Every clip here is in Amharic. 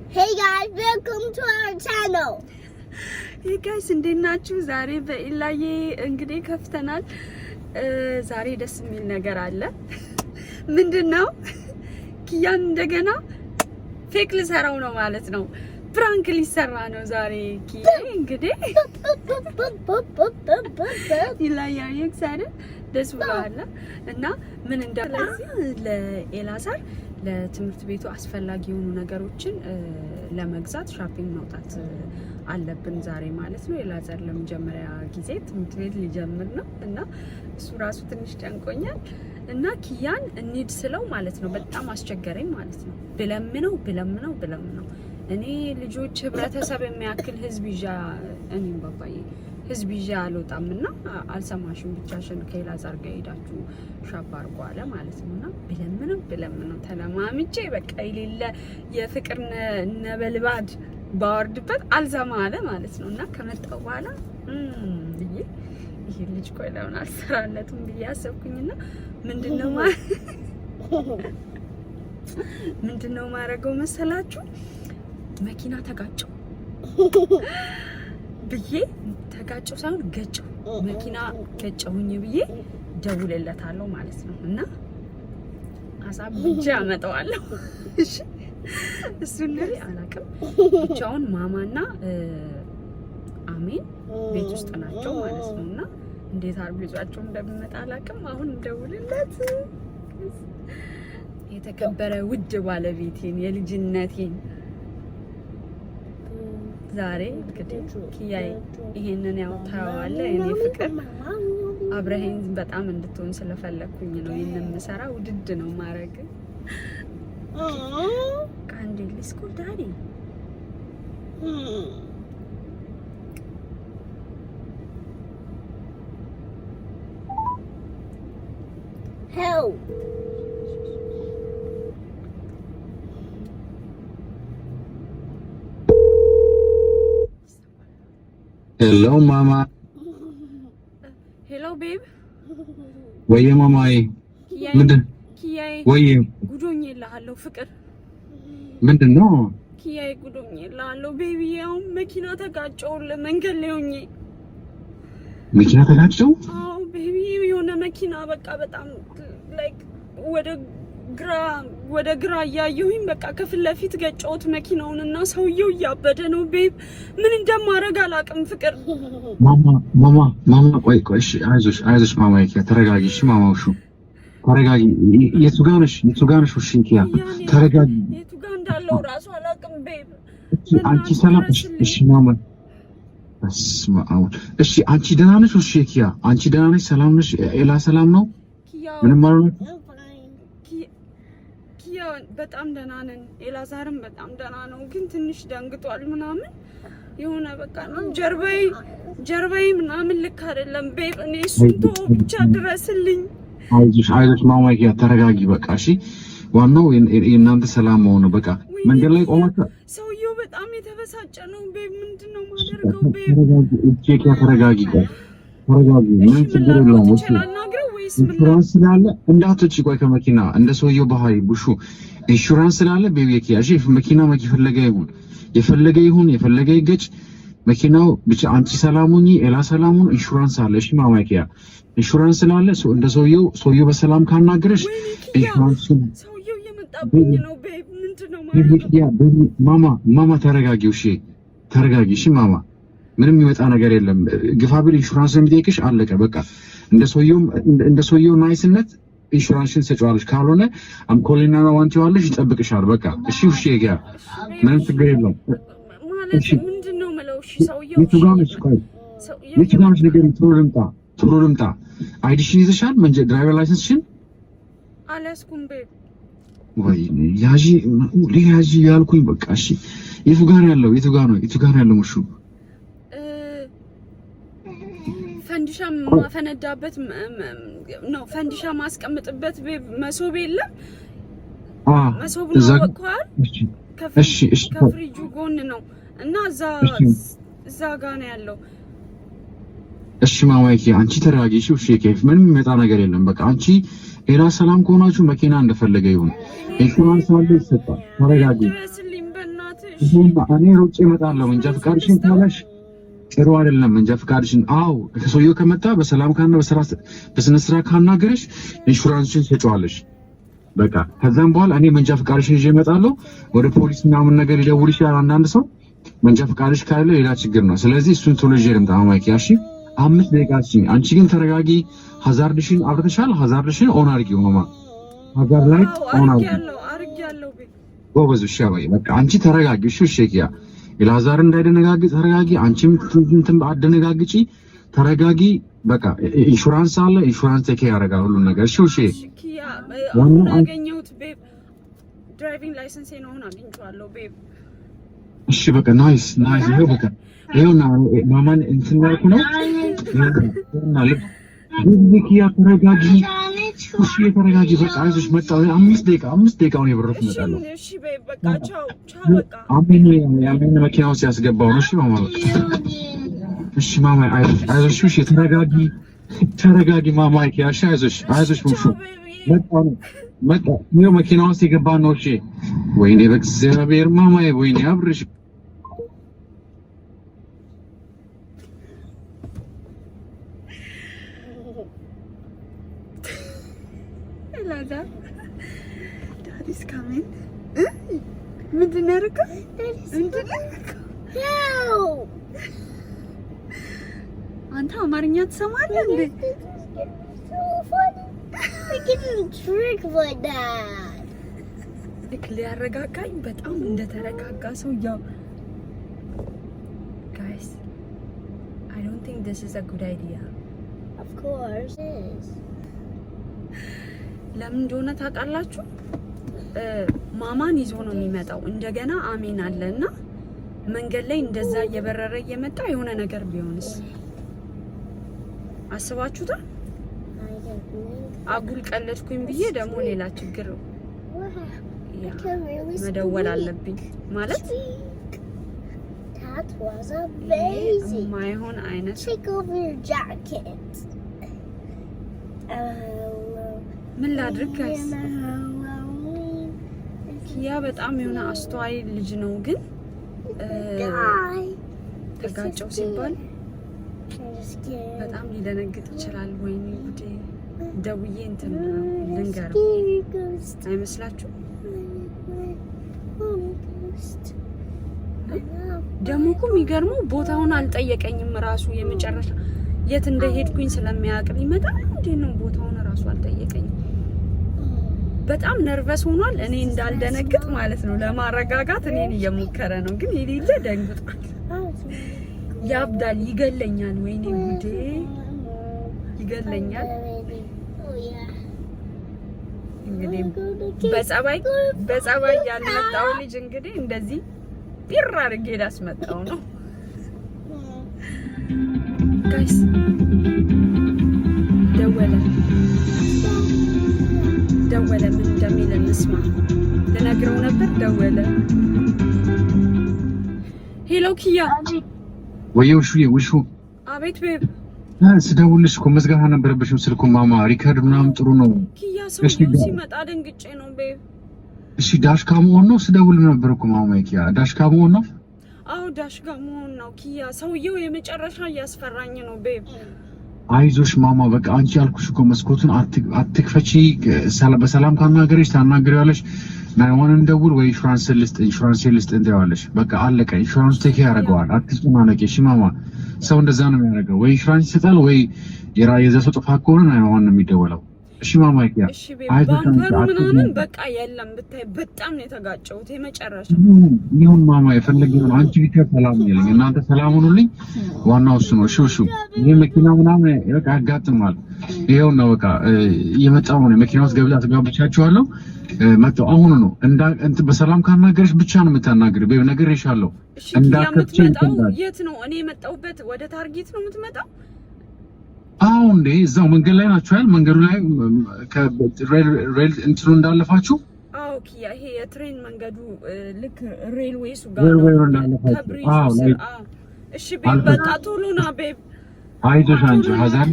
Hey guys, welcome to our channel. Hey guys, እንዴት ናችሁ? ዛሬ በኢላዬ እንግዲህ ከፍተናል። ዛሬ ደስ የሚል ነገር አለ። ምንድነው? ኪያን እንደገና ፌክ ልሰራው ነው ማለት ነው። ፕራንክ ሊሰራ ነው ዛሬ ኪያ እንግዲህ ኢላዬ ኤክሳይድ ደስ ብሏል እና ምን እንደለዚህ ለኤላሳር ለትምህርት ቤቱ አስፈላጊ የሆኑ ነገሮችን ለመግዛት ሻፒንግ መውጣት አለብን ዛሬ ማለት ነው። ኤላዛር ለመጀመሪያ ጊዜ ትምህርት ቤት ሊጀምር ነው እና እሱ ራሱ ትንሽ ጨንቆኛል እና ኪያን እንሂድ ስለው ማለት ነው በጣም አስቸገረኝ ማለት ነው። ብለምነው እኔ ልጆች ህብረተሰብ የሚያክል ህዝብ ይዣ እኔም ባባዬ ህዝብ ይዤ አልወጣምና አልሰማሽም ብቻሽን ከኤላዛር ጋር ሄዳችሁ ሻፕ አድርጎ አለ ማለት ነውና ብለምነው ተለማምጬ በቃ የሌለ የፍቅር ነበልባድ ባወርድበት አልሰማ አለ ማለት ነውና ከመጣው በኋላ ይሄ ልጅ ቆይ ለምን አልሰራለትም ብዬ አሰብኩኝና ምንድነው ማረገው መሰላችሁ? መኪና ተጋጨው ብዬ ተጋጨው ሳይሆን ገጨው መኪና ገጨውኝ ብዬ ደውልለታለሁ ማለት ነው እና ሐሳብ ብቻ አመጣዋለሁ። እሺ እሱን ነው አላውቅም። ብቻውን ማማና አሜን ቤት ውስጥ ናቸው ማለት ነውና እንዴት አርብ ልጇቸው እንደሚመጣ አላውቅም። አሁን ደውልለት የተከበረ ውድ ባለቤቴን የልጅነቴን ዛሬ እንግዲህ ኪያዬ ይሄንን ያው ታዋለ እኔ ፍቅር አብረኸኝ በጣም እንድትሆን ስለፈለኩኝ ነው ይሄንን መሰራ ውድድ ነው ማረግ ካንዲ ሊስኮ ዳዲ Help. Hello, Mama. Hello, babe. ወየ ማማዬ ምንድን ኪያዬ ወየ ጉዶኝ ይላልው ፍቅር ምንድነው? ኪያዬ ጉዶኝ ይላልው ቤቢ ያው መኪና ተጋጨው ለመንገድ ላይ ሆኜ መኪና ተጋጨው? አዎ ቤቢ የሆነ መኪና በቃ በጣም ላይክ ወደ ግራ ያየሁኝ በቃ ከፊት ለፊት ገጨውት መኪናውንና ሰውየው ያበደ ነው ቤብ ምን እንደማረግ አላቅም ፍቅር ማማ ቆይ እሺ አይዞሽ ማማዬ ተረጋጊ እሺ ማማውሹ ተረጋጊ የቱ ጋር ነሽ እሺ ኪያ ተረጋጊ የቱ ጋር እንዳለው ራሱ አላቅም ቤብ አንቺ ሰላም እሺ ማማ እሺ አንቺ ደህና ነሽ እሺ ኪያ አንቺ ደህና ነሽ ሰላም ነሽ ኤላ ሰላም ነው ምንም ማለት በጣም ደህና ነን። ኤላዛርም በጣም ደህና ነው፣ ግን ትንሽ ደንግጧል ምናምን የሆነ በቃ ነው ጀርባዬ ምናምን ልክ አይደለም ቤብ እኔ እሱንቶ ብቻ ድረስልኝ። አይዞሽ ማማዬ ተረጋጊ በቃ እሺ። ዋናው የእናንተ ሰላም መሆኑ በቃ መንገድ ላይ ቆማችሁ ሰውየው በጣም የተበሳጨ ነው ቤብ ምንድነው ማደርገው ቤብ ተረጋጊ ምን ችግር የለውም እሺ ኢንሹራንስ ስላለ እንዳትወጪ ቆይ ከመኪና እንደ ሰውየው ባህሪ ቡሹ ኢንሹራንስ ስላለ ቤቢ ኪያሺ መኪና የፈለገ ይሁን ይገጭ መኪናው ብቻ አንቺ ሰላሙኝ ኤላ ሰላሙን ኢንሹራንስ አለ እሺ ማማኪያ ኢንሹራንስ ስላለ እንደ ሰውየው በሰላም ካናገረሽ ኢንሹራንስ ሰውየው የመጣብኝ ነው ቤብ ምንድነው ማማ ተረጋጊው እሺ ተረጋጊ እሺ ማማ ምንም ይመጣ ነገር የለም ግፋቢል ኢንሹራንስ የሚጠይቅሽ አለቀ በቃ እንደ ሰውየው ናይስነት ኢንሹራንስን ሰጫዋለሽ ካልሆነ አምኮሊና ነው ዋንቲዋለሽ ይጠብቅሻል በቃ እሺ ጋ ምንም ችግር የለውም ማለት ምንድነው ማለት እሺ ሰውየው የቱጋምሽ ነገር ቶሎ ልምጣ አይዲሽን ይዘሻል መንጀ ድራይቨር ላይሰንስሽን አላስኩም ቤብ ወይ ያጂ ያልኩኝ በቃ እሺ የቱ ጋር ያለው ሙሹ ፈንዲሻ ማፈነዳበት ነው ፈንዲሻ ማስቀምጥበት መሶብ የለም መሶብ ነው ወጥቷል ከፍሪጁ ጎን ነው እና እዛ ጋር ነው ያለው እሺ ማማዬ አንቺ ተረጋጊ እሺ ከፍ ምንም የሚመጣ ነገር የለም በቃ አንቺ ኤላ ሰላም ከሆናችሁ መኪና እንደፈለገ ይሁን ኢንሹራንስ አለ ይሰጣል ተረጋጊ እኔ ሮጬ እመጣለሁ። መንጃ ፍቃድሽን ካላሽ ጥሩ አይደለም። መንጃ ፍቃድሽን ከሰውየው ከመጣ በሰላም ካና በስነ ስርዓት ካናገረሽ ኢንሹራንስሽን ትሰጪዋለሽ። በቃ ከዛም በኋላ እኔ መንጃ ፍቃድሽን ይዤ እመጣለሁ። ወደ ፖሊስ ምናምን ነገር ይደውል ይችላል አንዳንድ ሰው። መንጃ ፍቃድሽ ካለ ሌላ ችግር ነው። ስለዚህ እሱን ቶሎ ይዤ ልምጣ። ማማዬ እሺ 5 ደቂቃችን። አንቺ ግን ተረጋጊ። ሀዛርድሽን አብርተሻል። ሀዛርድሽን ኦን አድርጊው ማማ። ሀዛር ላይ ኦን አድርጊው ጎበዝ። እሺ አባዬ በቃ አንቺ ተረጋጊ። እሺ ኪያ ኢላዛር እንዳይደነጋግጥ ተረጋጊ። አንቺም እንትን አደነጋግጪ፣ ተረጋጊ። በቃ ኢንሹራንስ አለ፣ ኢንሹራንስ ቴክ ያደርጋል ሁሉ ነገር። እሺ ኪያ አሁን አገኘሁት ቤብ፣ ድራይቪንግ ላይሰንስ ነው አሁን አግኝቼዋለሁ ቤብ። እሺ በቃ ናይስ። ይሄው በቃ ይሄውና ማማን እንትን ያልኩ ነው እና ኪያ ተረጋጊ። እሺ ተረጋጊ። በቃ አይዞሽ መጣሁ። 5 ደቂቃ ነው የበረኩ መጣለሁ። እሺ ቤብ በቃ ቻው በቃ አሜን መኪና ውስጥ ያስገባው ነው። እሺ ማማ እሺ ማማ አይዞሽ። እሺ ተረጋጊ ማማ ኪያ። እሺ አይዞሽ ሙሹ መጣ ነው መኪና ውስጥ የገባ ነው። እሺ ወይኔ በእግዚአብሔር ማማዬ፣ ወይኔ አብርሽ Daddy's coming. ምንድን ነው ያደረገው? አንተ አማርኛ ትሰማለህ እንዴ? ልክ ሊያረጋጋኝ በጣም እንደተረጋጋ ሰው ያው guys, I don't think this is a good idea. Of course it is. ለምን እንደሆነ ታውቃላችሁ? ማማን ይዞ ነው የሚመጣው። እንደገና አሜን አለና መንገድ ላይ እንደዛ እየበረረ እየመጣ የሆነ ነገር ቢሆንስ? አስባችሁታል? አጉል ቀለድኩኝ ብዬ ደግሞ ሌላ ችግር መደወል አለብኝ ማለት ማይሆን አይነት ምን ላድርግ ጋይስ? ኪያ በጣም የሆነ አስተዋይ ልጅ ነው፣ ግን ተጋጨው ሲባል በጣም ሊደነግጥ ይችላል። ወይኔ ጉዴ! ደውዬ እንትን ልንገረው አይመስላችሁ? ደግሞ እኮ የሚገርመው ቦታውን አልጠየቀኝም ራሱ። የመጨረሻ የት እንደሄድኩኝ ስለሚያውቅ ሊመጣ እንዴ ነው ቦታውን ራሱ አልጠየቀኝም። በጣም ነርቨስ ሆኗል። እኔ እንዳልደነግጥ ማለት ነው ለማረጋጋት እኔን እየሞከረ ነው፣ ግን የሌለ ደንግጧል። ያብዳል፣ ይገለኛል። ወይኔ ጉዴ! ይገለኛል። እንግዲህ በጸባይ ያልመጣው ልጅ እንግዲህ እንደዚህ ቢራ አድርጌ ላስመጣው ነው ጋይስ። ደወለ ምን እንደሚል እንስማ። ልነግረው ነበር ደወለ። ሄሎ ኪያ። ወይ ውሹ። አቤት ቤብ። ስደውልሽ እኮ መዝጋት አልነበረብሽም ስልኩ ማማ። ሪከርድ ምናምን ጥሩ ነው። ኪያ ሰውዬው ሲመጣ ደንግጬ ነው ቤብ። እሺ ዳሽ ካመሆን ነው ስደውል ነበር እኮ ማማ። ኪያ ዳሽ ካመሆን ነው? አዎ ዳሽ ካመሆን ነው ኪያ። ሰውዬው የመጨረሻ እያስፈራኝ ነው ቤብ። አይዞሽ ማማ በቃ አንቺ ያልኩሽ እኮ መስኮቱን አትክፈቺ። በሰላም ካናገረሽ ታናግሪዋለሽ። ናይዋን እንደውል ወይ ኢንሹራንስ ልስጥ እንትያለሽ። በቃ አለቀ። ኢንሹራንስ ቴክ ያደርገዋል። አትጨናነቂ እሺ ማማ። ሰው እንደዛ ነው የሚያደርገው። ወይ ኢንሹራንስ ይሰጣል ወይ የዛ ሰው ጥፋት ከሆነ ናይዋን ነው የሚደወለው። እሺ ማማ ይያ ባንከሩ ምናምን በቃ የለም ብታይ በጣም ነው የተጋጨሁት። የመጨረሻ ይሁን ማማ የፈለገውን አንቺ ብቻ ሰላም ይልኝ። እናንተ ሰላም ሁኑልኝ። ዋናው እሱ ነው። እሺ ይሄ መኪና ምናምን በቃ ያጋጥማል። ይሄው ነው በቃ የመጣው ነው። መኪና ውስጥ ገብታ ተጋብቻችኋለሁ። መጣው አሁን ነው እንት በሰላም ካናገርሽ ብቻ ነው የምታናግሪው። በይ ነግሬሻለሁ። እንዳትከፍቺ የት ነው እኔ የመጣሁበት? ወደ ታርጌት ነው የምትመጣው? አዎ እንዴ እዛው መንገድ ላይ ናችሁ አይደል? መንገዱ ላይ ከሬል እንትኑ እንዳለፋችሁ። አዎ ኪያ ይሄ የትሬን መንገዱ ልክ ሬልዌይሱ ጋር ነው ከብሪጅ። አዎ እሺ ቤብ በቃ ቶሎ ና ቤብ። አይዞሽ አንቺ ሀዛን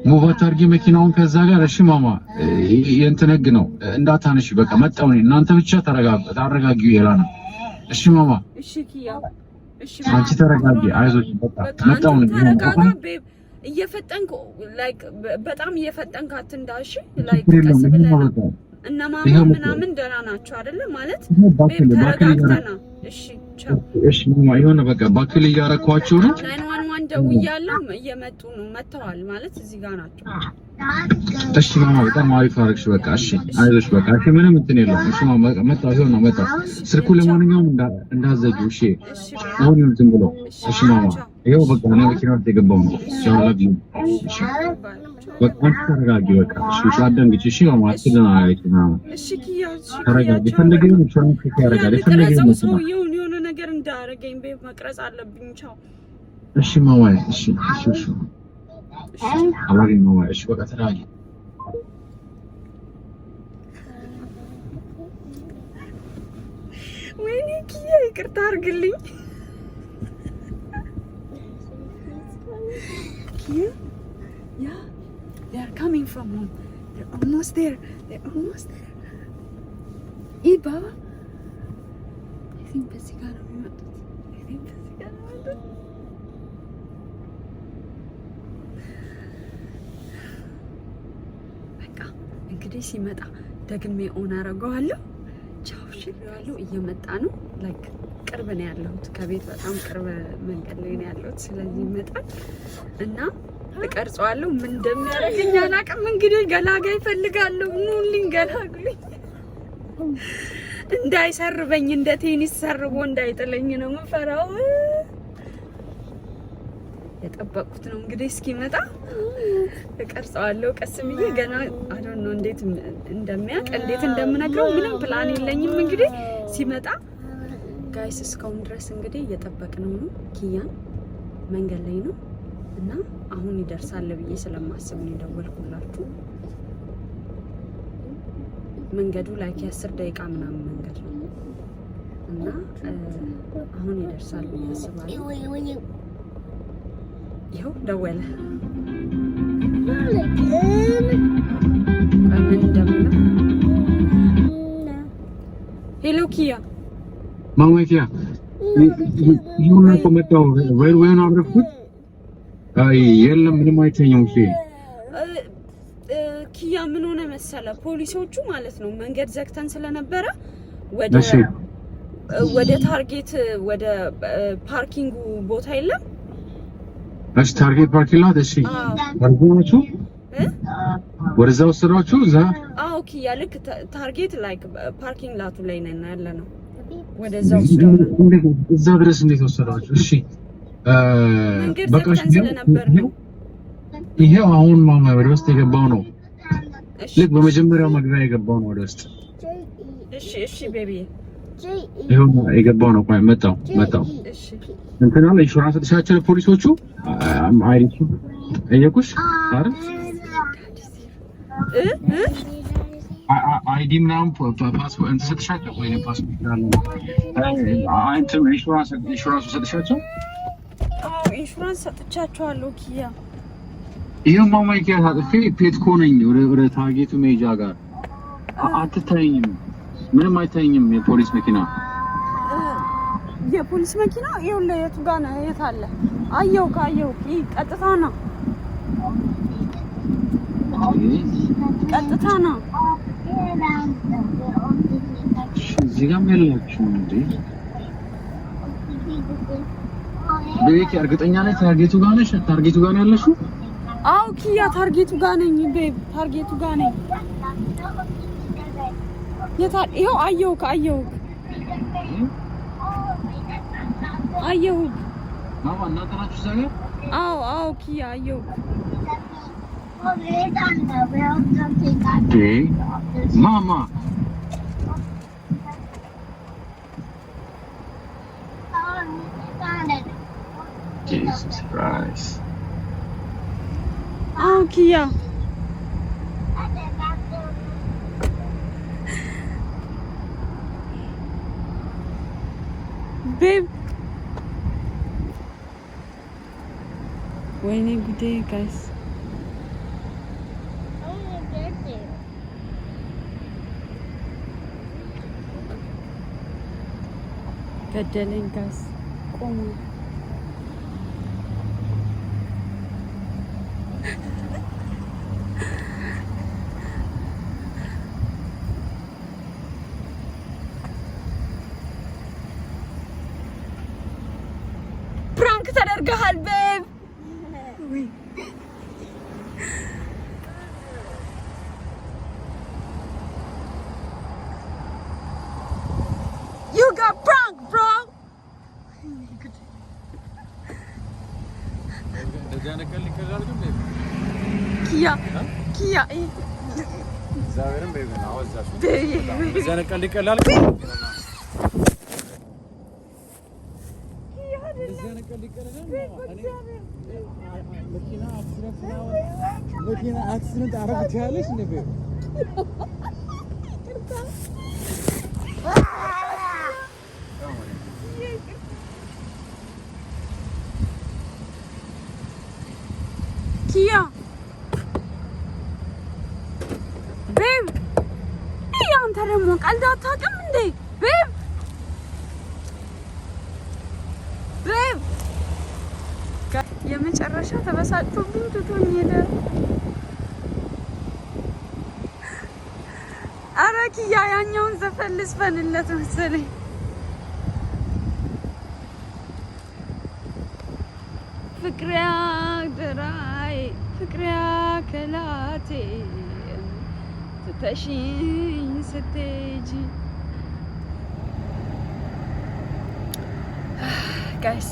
ሙቫት አድርጊ መኪናውን ከዛ ጋር። እሺ ማማ የእንትን ህግ ነው እንዳታነሺ። በቃ መጣው። እናንተ ብቻ ታረጋጊው። የላ ነው እሺ ማማ እሺ ኪያ እሺ አንቺ ተረጋጊ አይዞሽ በቃ መጣሁ ነው ተረጋጋ ቤብ እየፈጠንክ ላይክ በጣም እየፈጠንክ አትንዳሽ ላይክ ቀስ ብለህ እና ማማ ምናምን ደህና ናቸው አይደለ ማለት ቤብ ተረጋግተና እሺ ቻው እሺ ማማ የሆነ በቃ ባክል እያረኳቸው ነው 911 ደውያለሁ እየመጡ ነው መተዋል ማለት እዚህ ጋር ናቸው እሺ ማማ በጣም አሪፍ አደረግሽ በቃ እሺ አይዞሽ በቃ እሺ ምንም እንትን የለውም እሺ ማማ መጣሁ ይኸውና መጣሁ ስልኩ ለማንኛውም እንዳዘጊው እሺ አሁን ዝም ብሎ እሺ ማማ ይኸው በቃ እኔ መኪና ውስጥ የገባሁ ነው ሻላቢ እሺ በቃ ተረጋጊ በቃ እሺ አትደንግጪ እሺ ማማ አትደናገጪ ማማ እሺ ኪያ እሺ ተረጋጊ ፈለገኝ ሻንክ ያረጋል ፈለገኝ ሰው የሆነ ነገር እንዳረገኝ ቤብ መቅረጽ አለብኝ ቻው እሺ ማማ እሺ እሺ እሺ አላገኝ ማማ እሺ በቃ ተረጋጊ ወይኔ ኪያ ይቅርታ አድርግልኝ ኪያ yeah they are coming from home they're almost there Iba I think በዚህ ጋር ነው የሚመጡት በቃ እንግዲህ ሲመጣ ደግሜ ኦን አደርገዋለሁ ቻው ሽሪዋለሁ እየመጣ ነው ላይክ ቅርብ ነው ያለሁት ከቤት በጣም ቅርብ መንገድ ላይ ነው ያለሁት ስለዚህ ይመጣል እና እቀርጸዋለሁ ምን እንደሚያደርገኝ አላውቅም እንግዲህ ገላጋይ እፈልጋለሁ ኑልኝ ገላግሉኝ እንዳይሰርበኝ እንደ ቴኒስ ሰርቦ እንዳይጥለኝ ነው የምፈራው የጠበቁት ነው እንግዲህ እስኪመጣ እቀርጸዋለሁ ቀስ ብዬ ገና አይ ዶንት ኖ እንዴት እንደሚያውቅ እንዴት እንደምነግረው ምንም ፕላን የለኝም እንግዲህ ሲመጣ ጋይስ እስካሁን ድረስ እንግዲህ እየጠበቅነው ነው ኪያን መንገድ ላይ ነው እና አሁን ይደርሳል ብዬ ስለማስብ ነው የደወልኩላችሁ መንገዱ ላይ የ10 ደቂቃ ምናምን መንገድ ነው እና አሁን ይደርሳል ብዬ አስባለሁ ይኸው ደወለ ምን እንደምለ ሄሎ ኪያ ማማ ኪያ ይሁን እኮ መጣሁ ወይ አብረኩት አይ የለም ምንም አይተኛም እሺ ኪያ ምን ሆነ መሰለ ፖሊሶቹ ማለት ነው መንገድ ዘግተን ስለነበረ ወደ ታርጌት ወደ ፓርኪንጉ ቦታ የለም እሺ ታርጌት ፓርኪንግ ላት እሺ ወርጎቹ ወርዛው ስራችሁ እዛ አዎ ኪያ ልክ ታርጌት ላይክ ፓርኪንግ ላቱ ላይ ነን ያለነው ወደዛው ስለሆነ እዛ ድረስ እንዴት ወሰዳችሁ እሺ በቃሽ ስለነበር ነው ይሄው አሁን ማማ ወደ ውስጥ የገባው ነው ልክ በመጀመሪያው መግቢያ የገባው ነው ወደ ውስጥ እሺ ቤቢ ይሄው የገባው ነው ቆይ መጣው እሺ እንትና ኢንሹራንስ ተሻቸለ ፖሊሶቹ አይሪቱ እየቁሽ አይደል አይዲ ምናምን ፓስፖርት እንትን ሰጥሻቸው ወይ ፓስፖርት አንተ ኢንሹራንስ ሰጥሻቸው ኢንሹራንስ ሰጥቻቸዋለሁ ኪያ ይሄው ማማ ኪያ ታጥፌ ፔትኮ ነኝ ወደ ታርጌቱ ሜጃ ጋር አትታየኝም ምንም አይታየኝም የፖሊስ መኪና ይኸውልህ የቱ ጋር ነው የት አለ አየው ቀጥታ ነው እዚህ ጋር ያላችሁ እንዴ ቤኪ እርግጠኛ ነኝ ታርጌቱ ጋር ነሽ ታርጌቱ ጋር ነው ያለሽው አው ኪያ ታርጌቱ ጋር ነኝ ቤብ ታርጌቱ ጋር ነኝ ይኸው አየሁ ማማ እናንተናችሁ እዛ ጋር አው ኪያ አየሁ ማማ Jesus Christ Kia babe wayne good day guys ገደለኝ ጋስ ቆሙ ፕራንክ ተደርገሃል ቤብ You got pranked, bro. Kia. Zaverim beyim, avaz zaten. Zane kalli kalal. Makina accident araba tiyaleş ne be? Kia. Babe. አንተ ደግሞ ቀልድ አታውቅም እንዴ? ቤብ የመጨረሻ ተበሳጭቶብኝ ትቶኝ ሄደ። ኧረ ኪያ ያኛውን ዘፈን ልዝፈንለት መሰለኝ። ፍቅሪያ ድራይ ፍቅሪያ ከላቴ ትተሽኝ ስትሄጂ ጋይስ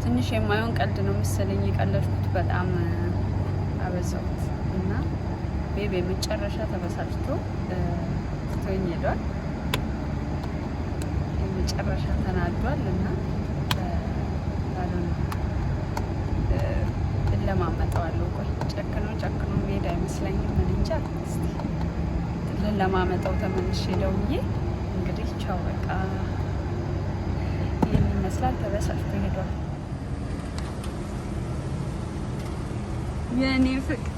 ትንሽ የማይሆን ቀልድ ነው መሰለኝ የቀለድኩት። በጣም አበዛሁት እና ቤቢ የመጨረሻ ተበሳጭቶ ትቶኝ ሄዷል። የመጨረሻ ተናዷል እና ለማመጣዋለሁ። ቆይ ጨክኖ ሜዳ አይመስለኝም። ምን እንጃ እስቲ ለማመጣው ተመልሼ ደውዬ እንግዲህ ቻው በቃ ይሄን ይመስላል። ተበሳጭቶ ሄዷል። የኔ ፍቅር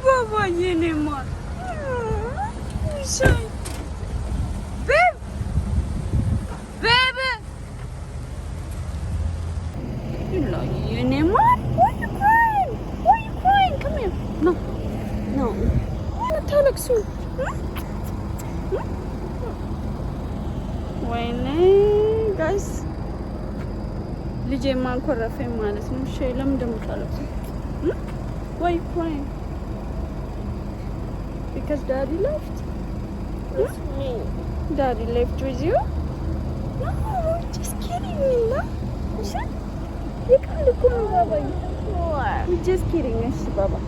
ባባ የኔ ማር ሻይ ወይኔ ጋይስ ልጄ ማንኮረፈኝ ማለት ነው። እሺ ለምን እንደምታለቅሱ? ወይ crying because daddy left? Daddy left with you? No, just kidding. No? You can't look at me, Baba. Just kidding, Baba.